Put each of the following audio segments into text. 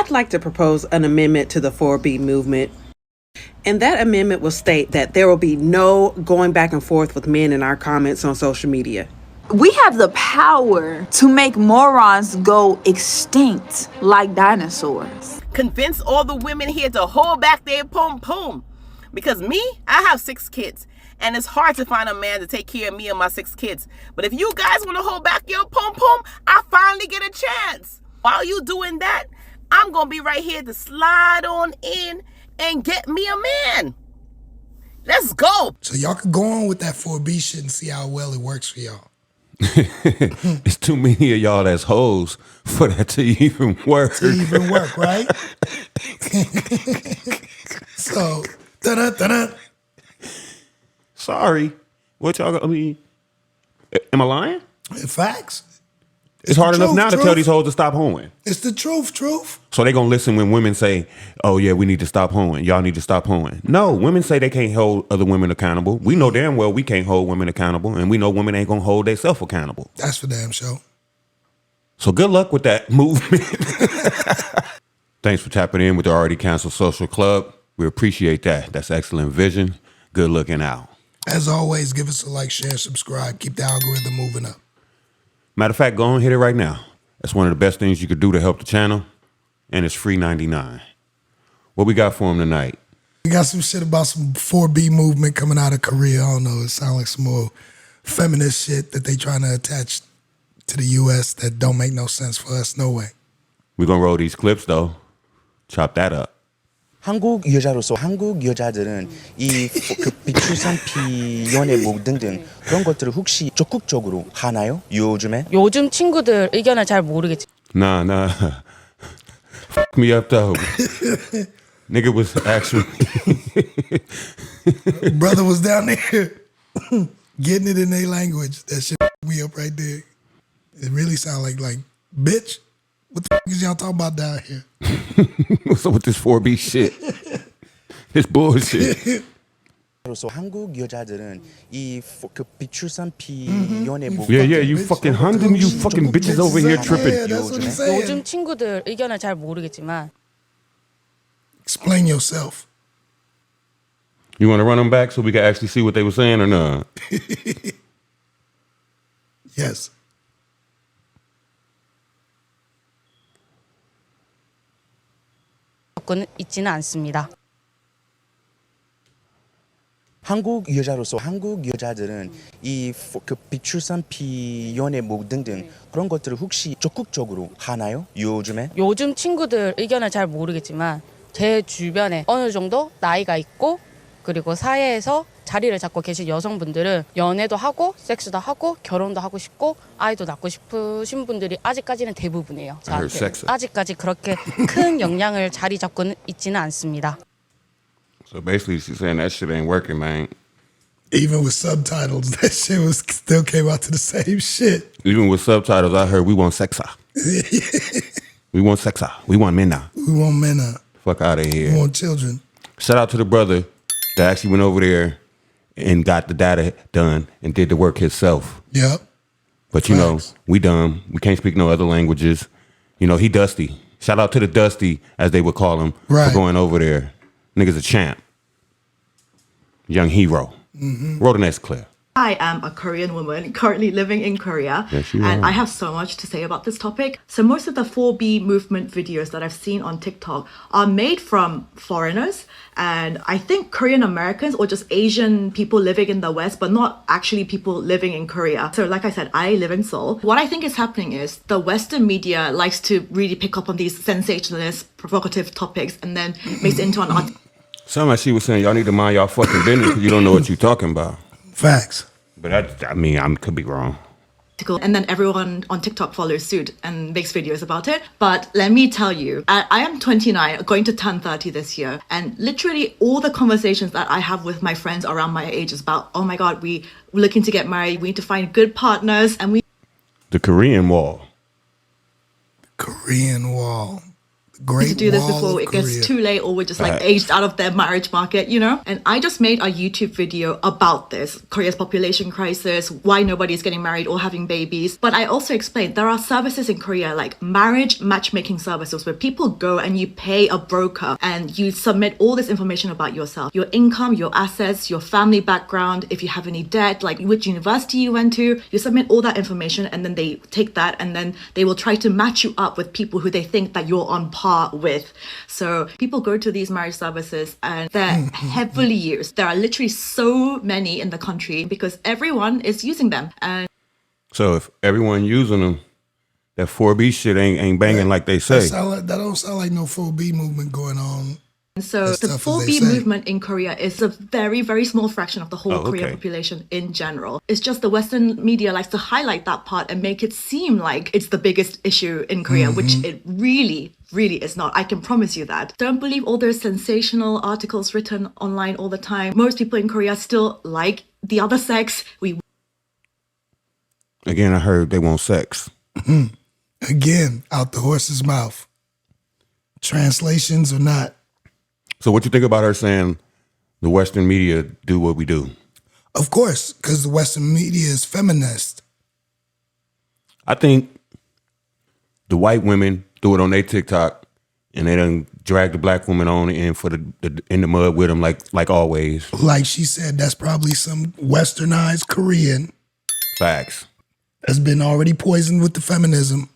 I'd like to propose an amendment to the 4B movement. And that amendment will state that there will be no going back and forth with men in our comments on social media. We have the power to make morons go extinct like dinosaurs. Convince all the women here to hold back their pom-pom. Because me, I have 6 kids. And it's hard to find a man to take care of me and my 6 kids. But if you guys want to hold back your pom-pom, I finally get a chance. While you doing that, I'm going to be right here to slide on in and get me a man. Let's go. So y'all can go on with that 4B shit and see how well it works for y'all. It's too many of y'all that's hoes for that to even work. To even work, right? So, da-da-da-da. Sorry. What y'all, am I lying? Facts. It's hard enough now to tell these hoes to stop hoeing. It's the truth. So they gonna listen when women say, oh yeah, we need to stop hoeing. Y'all need to stop hoeing. No, women say they can't hold other women accountable. We know damn well we can't hold women accountable, and we know women ain't gonna hold themselves accountable. That's for damn sure. So good luck with that movement. Thanks for tapping in with the Already Canceled Social Club. We appreciate that. That's excellent vision. Good looking out. As always, give us a like, share, subscribe. Keep the algorithm moving up. Matter of fact, go and hit it right now. That's one of the best things you could do to help the channel, and it's free 99. What we got for him tonight? We got some shit about some 4B movement coming out of Korea. I don't know. It sounds like some more feminist shit that they trying to attach to the U.S. that don't make no sense for us. No way. We're going to roll these clips, though. Chop that up. 한국 여자로서 한국 여자들은 이 비출산 비연애복 등등 그런 것들을 혹시 적극적으로 하나요? 요즘에? 요즘 친구들 의견을 잘 모르겠지. Nah. Fuck me up though. Nigga was actually brother was down there getting it in their language. That shit me up right there. It really sound like bitch. What the is y'all talking about down here? What's up with this 4B shit? This bullshit. 그래서 한국 여자들은 이 비출산 비연애복 Yeah, you fucking hundem, you fucking bitches over here tripping. Yeah, that's what he's saying. 요즘 친구들 의견을 잘 모르겠지만. Explain yourself. You want to run them back so we can actually see what they were saying or not? Yes. 있지는 않습니다. 한국 여자로서 한국 여자들은 이 비출산 비연애복 등등 그런 것들을 혹시 적극적으로 하나요? 요즘에? 요즘 친구들 의견을 잘 모르겠지만 제 주변에 어느 정도 나이가 있고 그리고 사회에서 자리를 잡고 계신 여성분들은 연애도 하고 섹스도 하고 결혼도 하고 싶고 아이도 낳고 싶으신 분들이 아직까지는 대부분이에요. 저한테 아직까지 그렇게 큰 영향을 자리 잡고는 있지는 않습니다. So basically she's saying that shit ain't working, man. Even with subtitles, that shit still came out to the same shit. Even with subtitles, I heard we want sexa. We want sexa. We want mena. We want mena. Fuck out of here. We want children. Shout out to the brother that actually went over there and got the data done and did the work himself. Yep. But you know, we dumb. We can't speak no other languages. You know, he dusty. Shout out to the dusty, as they would call him, for going over there. Nigga's a champ. Young hero. Roll the next clip. I am a Korean woman currently living in Korea, and I have so much to say about this topic. So most of the 4B movement videos that I've seen on TikTok are made from foreigners, and I think Korean Americans or just Asian people living in the West, but not actually people living in Korea. So like I said, I live in Seoul. What I think is happening is the Western media likes to really pick up on these sensationalist, provocative topics and then makes it into an art. Something like she was saying, y'all need to mind y'all fucking business because you don't know what you're talking about. Facts. But I could be wrong. And then everyone on TikTok follows suit and makes videos about it. But let me tell you, I am 29, going to turn 30 this year. And literally all the conversations that I have with my friends around my age is about, oh my God, we're looking to get married. We need to find good partners. And The Korean Wall. Korean Wall. Great to do this Wall before of it gets Korea. too late or we're just like aged out of their marriage market, you know? And I just made a YouTube video about this, Korea's population crisis, why nobody's getting married or having babies. But I also explained there are services in Korea like marriage matchmaking services where people go and you pay a broker and you submit all this information about yourself, your income, your assets, your family background, if you have any debt, like which university you went to, you submit all that information and then they take that and then they will try to match you up with people who they think that you're on par with. So people go to these marriage services and they're heavily used. There are literally so many in the country because everyone is using them. And so if everyone using them, that 4B shit ain't banging like they say. That don't sound like no 4B movement going on. So the 4B movement in Korea is a very, very small fraction of the whole Korean population in general. It's just the Western media likes to highlight that part and make it seem like it's the biggest issue in Korea, which it really, really is not. I can promise you that. Don't believe all those sensational articles written online all the time. Most people in Korea still like the other sex. Again, I heard they want sex. Again, out the horse's mouth. Translations or not. So what you think about her saying the Western media do what we do? Of course, because the Western media is feminist. I think the white women do it on their TikTok and they done drag the black woman on in for in the mud with them like always. Like she said, that's probably some westernized Korean. Facts. That's been already poisoned with the feminism.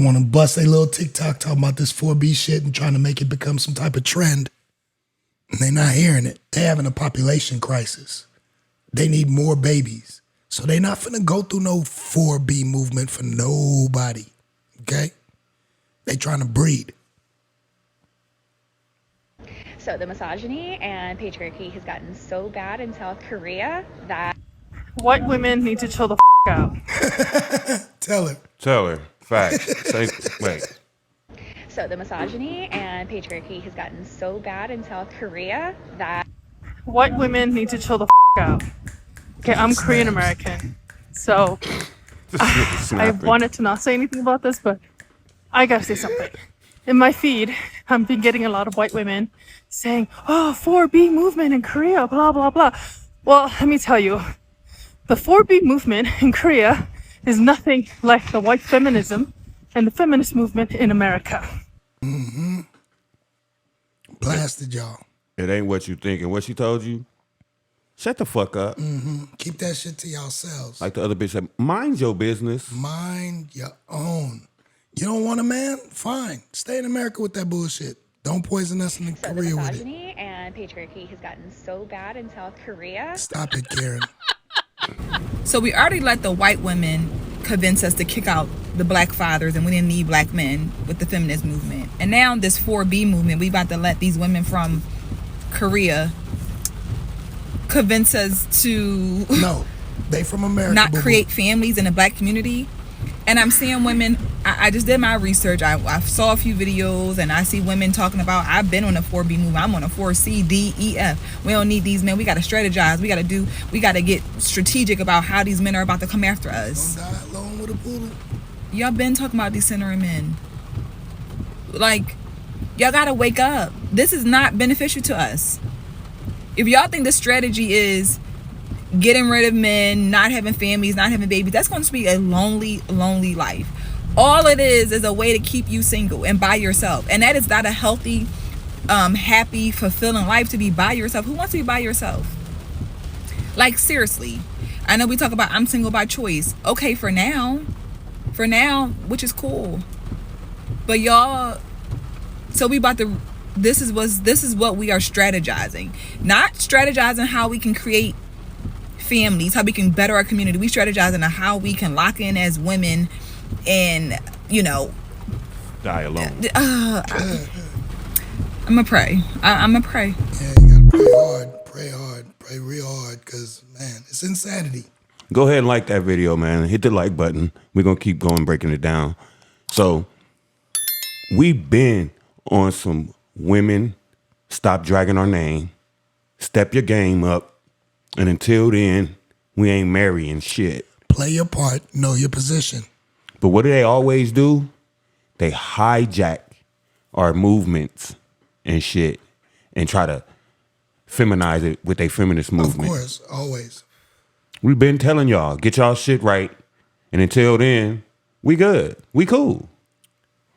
Want to bust a little TikTok talking about this 4B shit and trying to make it become some type of trend. And they're not hearing it. They're having a population crisis. They need more babies. So they're not finna go through no 4B movement for nobody. Okay? They trying to breed. So the misogyny and patriarchy has gotten so bad in South Korea that white women need to chill the out. Tell her. Tell her. Facts. Wait. So the misogyny and patriarchy has gotten so bad in South Korea that white women need to chill the out. Okay, I'm Korean American, so I wanted to not say anything about this, but I gotta say something. In my feed, I've been getting a lot of white women saying, "Oh, 4B movement in Korea, blah blah blah." Well, let me tell you, the 4B movement in Korea is nothing like the white feminism and the feminist movement in America. Blasted y'all. It ain't what you think. And what she told you, shut the fuck up. Keep that shit to yourselves. Like the other bitch said, mind your business. Mind your own. You don't want a man? Fine. Stay in America with that bullshit. Don't poison us in Korea with it. Misogyny and patriarchy has gotten so bad in South Korea. Stop it, Karen. So we already let the white women convince us to kick out the black fathers and we didn't need black men with the feminist movement. And now this 4B movement, we about to let these women from Korea convince us to no, they from America, not create families in the black community. And I'm seeing women, I just did my research. I saw a few videos and I see women talking about, I've been on a 4B movement. I'm on a 4C, D, E, F. We don't need these men. We got to strategize. We got to get strategic about how these men are about to come after us. Don't die alone with a poodle. Y'all been talking about decentering men. Like, y'all got to wake up. This is not beneficial to us. If y'all think the strategy is getting rid of men, not having families, not having babies, that's going to be a lonely, lonely life. All it is a way to keep you single and by yourself. And that is not a healthy, happy, fulfilling life, to be by yourself. Who wants to be by yourself? Like, seriously. I know we talk about I'm single by choice. Okay, for now, which is cool. But y'all, so we about to, this is what we are strategizing. Not strategizing how we can create families, how we can better our community. We strategizing on how we can lock in as women and, die alone. I'm gonna pray. I'm gonna pray. Yeah, you gotta pray hard, pray real hard, because, man, it's insanity. Go ahead and like that video, man. Hit the like button. We're going to keep going, breaking it down. So we've been on some women, stop dragging our name, step your game up, and until then, we ain't marrying shit. Play your part, know your position. But what do they always do? they hijack our movements and shit and try to feminize it with a feminist movement. Of course, always. We've been telling y'all, get y'all shit right. And until then, we good. We cool.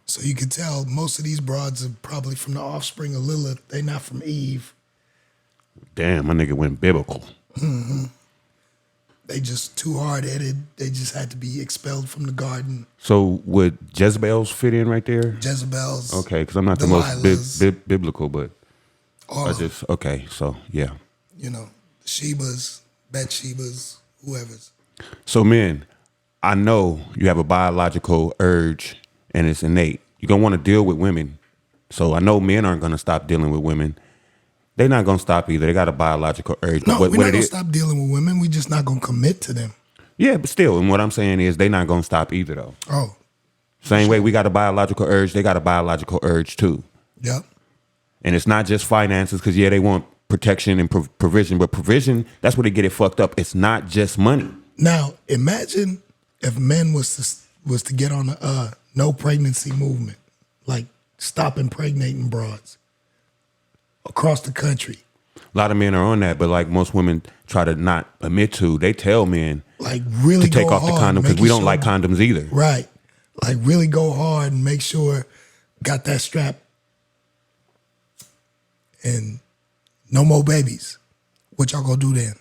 So you can tell most of these broads are probably from the offspring of Lilith. They not from Eve. Damn, my nigga went biblical. Mm-hmm. They just too hard-headed. They just had to be expelled from the garden. So would Jezebels fit in right there? Jezebels. Okay, because I'm not the most biblical, but okay, so yeah. You know, Shebas, Bathshebas, whoever's. So men, I know you have a biological urge and it's innate. You're going to want to deal with women. So I know men aren't going to stop dealing with women. They're not going to stop either. They got a biological urge. No, we're not going to stop dealing with women. We're just not going to commit to them. Yeah, but still, and what I'm saying is they're not going to stop either, though. Oh. Same way we got a biological urge, they got a biological urge, too. Yep. And it's not just finances, because, yeah, they want protection and provision. But provision, that's where they get it fucked up. It's not just money. Now, imagine if men was to get on a no pregnancy movement, like stop impregnating broads across the country. A lot of men are on that, but like most women try to not admit to, they tell men like really to take off the condom because we don't like condoms either. Right. Like really go hard and make sure got that strap and no more babies. What y'all gonna do then?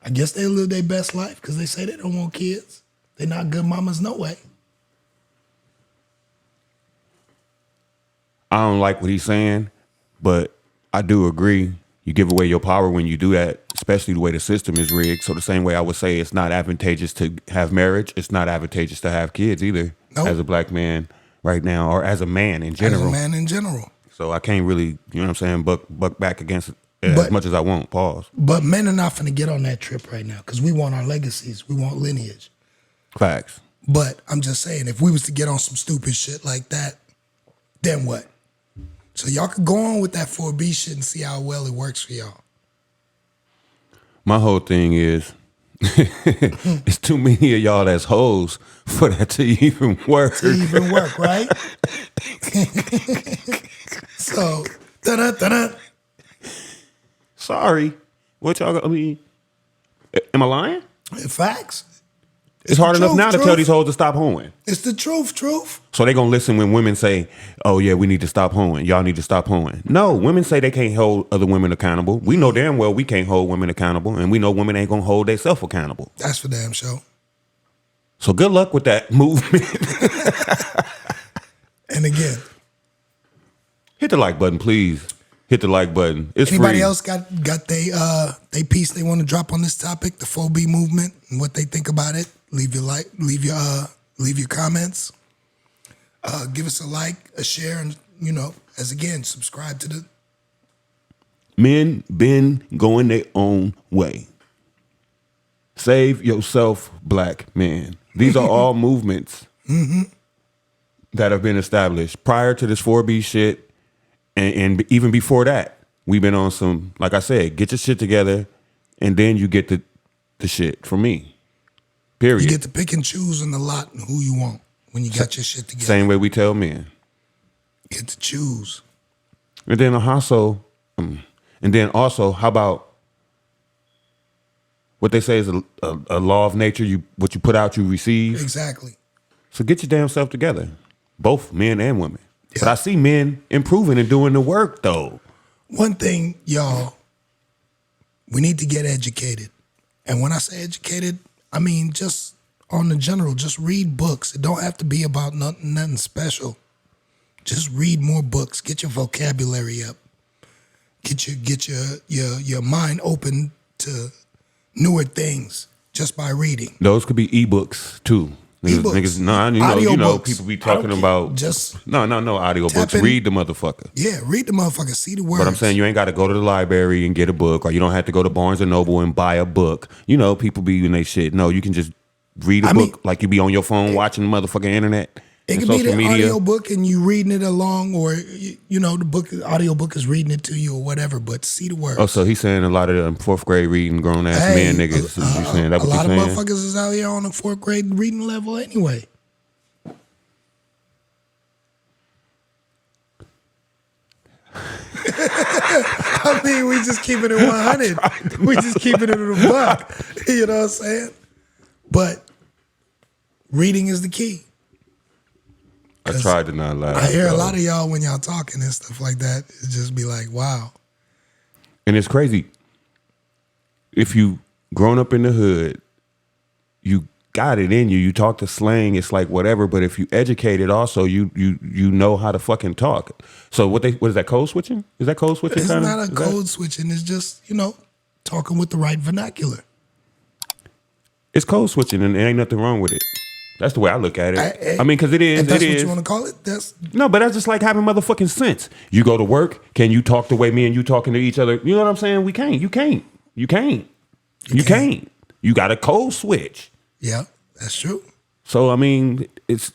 I guess they live their best life because they say they don't want kids. They're not good mamas no way. I don't like what he's saying, but I do agree. You give away your power when you do that, especially the way the system is rigged. So the same way I would say it's not advantageous to have marriage, it's not advantageous to have kids either. Nope. As a black man right now, or as a man in general. As a man in general. So I can't really, you know what I'm saying, buck back against it as much as I want. Pause. But men are not finna get on that trip right now because we want our legacies. We want lineage. Facts. But I'm just saying, if we was to get on some stupid shit like that, then what? So y'all could go on with that 4B shit and see how well it works for y'all. My whole thing is, it's too many of y'all that's hoes for that to even work. To even work, right? So, da-da-da-da. Sorry. What y'all, I mean, am I lying? Facts. It's hard enough now to tell these hoes to stop hoeing. It's the truth. So they gonna listen when women say, oh yeah, we need to stop hoeing. Y'all need to stop hoeing. No, women say they can't hold other women accountable. We know damn well we can't hold women accountable, and we know women ain't gonna hold themselves accountable. That's for damn sure. So good luck with that movement. And again, hit the like button, please. Hit the like button. It's anybody free. else got they piece they want to drop on this topic, the 4B movement, and what they think about it? Leave your comments. Give us a like, a share, and as again, subscribe to the. Men been going their own way. Save yourself, black man. These are all movements that have been established prior to this 4B shit, and even before that, we've been on some. Like I said, get your shit together, and then you get the shit from me. Period. You get to pick and choose in the lot and who you want when you got your shit together. Same way we tell men. Get to choose. And then also, how about what they say is a law of nature? What you put out, you receive. Exactly. So get your damn self together, both men and women. Yeah. But I see men improving and doing the work, though. One thing, y'all, we need to get educated. And when I say educated, I mean, just on the general, just read books. It don't have to be about nothing special. Just read more books. Get your vocabulary up. Get your mind open to newer things just by reading. Those could be ebooks too. Niggas, people be talking about just no audiobooks. Read the motherfucker. Yeah, read the motherfucker. See the words. But I'm saying you ain't got to go to the library and get a book, or you don't have to go to Barnes and Noble and buy a book. People be in they shit. No, you can just read a book like you be on your phone watching the motherfucking internet. It could be the audio book and you reading it along, or the audio book is reading it to you or whatever. But see the words. Oh, so he's saying a lot of them fourth grade reading grown ass men niggas. You saying that? A lot of motherfuckers is out here on the fourth grade reading level anyway. I mean, we just keeping it 100. We just keeping it in a buck. You know what I'm saying? But reading is the key. I tried to not laugh. I hear a lot of y'all when y'all talking and stuff like that. It just be like, wow. And it's crazy. If you grown up in the hood, you got it in you. You talk to slang, it's like whatever. But if you educated, also you know how to fucking talk. So what is that, code switching? Is that code switching? It's not a code switching. It's just talking with the right vernacular. It's code switching, and there ain't nothing wrong with it. That's the way I look at it. I mean, because it is. If that's what you want to call it, no, but that's just like having motherfucking sense. You go to work, can you talk the way me and you talking to each other? You know what I'm saying? We can't. You can't. You can't. You can't. You got a code switch. Yeah, that's true. So I mean, it's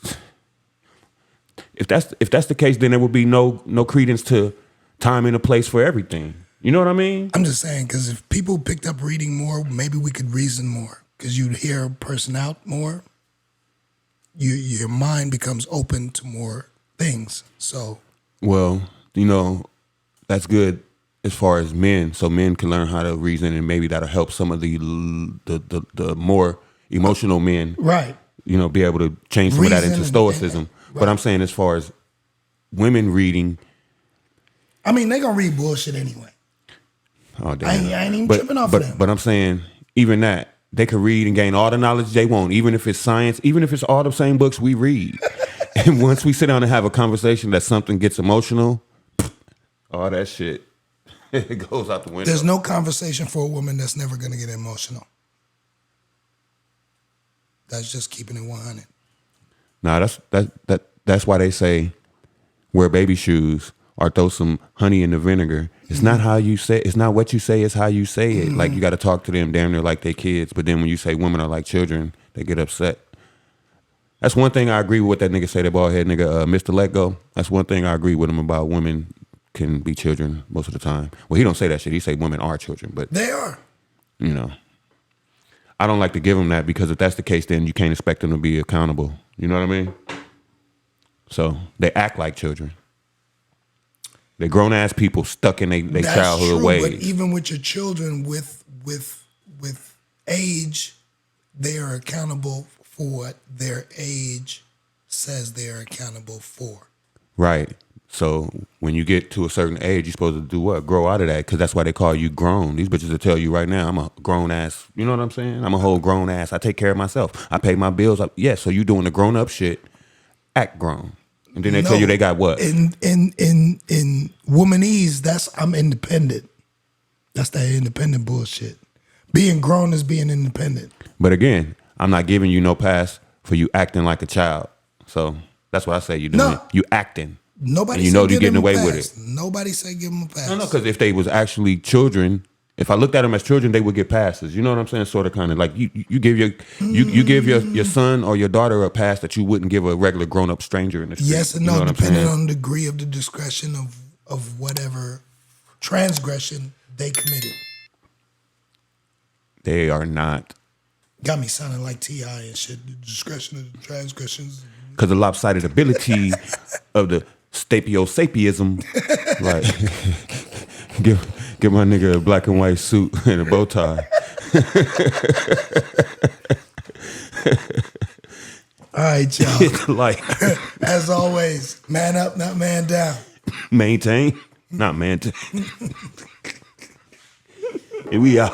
if that's the case, then there would be no credence to time and a place for everything. You know what I mean? I'm just saying, because if people picked up reading more, maybe we could reason more. Because you'd hear a person out more. Your mind becomes open to more things. So, well, that's good as far as men. So men can learn how to reason, and maybe that'll help some of the more emotional men, right? Be able to change some of that into stoicism. Right. But I'm saying, as far as women reading, I mean, they gonna read bullshit anyway. Oh damn! I ain't even tripping off of them. But I'm saying, even that. They could read and gain all the knowledge they want, even if it's science, even if it's all the same books we read. And once we sit down and have a conversation that something gets emotional, all that shit, it goes out the window. There's no conversation for a woman that's never going to get emotional. That's just keeping it 100. Nah, that's why they say wear baby shoes or throw some honey in the vinegar. It's not how you say. It's not what you say. It's how you say it. Like, you got to talk to them damn near like they kids. But then when you say women are like children, they get upset. That's one thing I agree with what that nigga say. That bald head nigga, Mr. Let Go. That's one thing I agree with him about. Women can be children most of the time. Well, he don't say that shit. He say women are children, but they are. I don't like to give him that, because if that's the case, then you can't expect them to be accountable. You know what I mean? So they act like children. They're grown ass people stuck in their childhood true, ways. But even with your children, with age, they are accountable for what their age says they are accountable for. Right. So when you get to a certain age, you're supposed to do what? Grow out of that, because that's why they call you grown. These bitches will tell you right now, I'm a grown ass. You know what I'm saying? I'm a whole grown ass. I take care of myself. I pay my bills. So you doing the grown up shit. Act grown. And then they tell you they got what? In womanese, I'm independent. That's that independent bullshit. Being grown is being independent. But again, I'm not giving you no pass for you acting like a child. So that's what I say you doing. You acting. Nobody and said you're getting away with it. Nobody said give them a pass. No, because if they was actually children, if I looked at them as children, they would get passes. You know what I'm saying? Sort of, kind of like you give your son or your daughter a pass that you wouldn't give a regular grown up stranger in the street. Yes and no, depending on the degree of the discretion of whatever transgression they committed. They are not. Got me sounding like T.I. and shit. The discretion of the transgressions. Because the lopsided ability of the sapiosapiism, right? Give my nigga a black and white suit and a bow tie. All right, y'all. Like, as always, man up, not man down. Maintain, not maintain. And we out.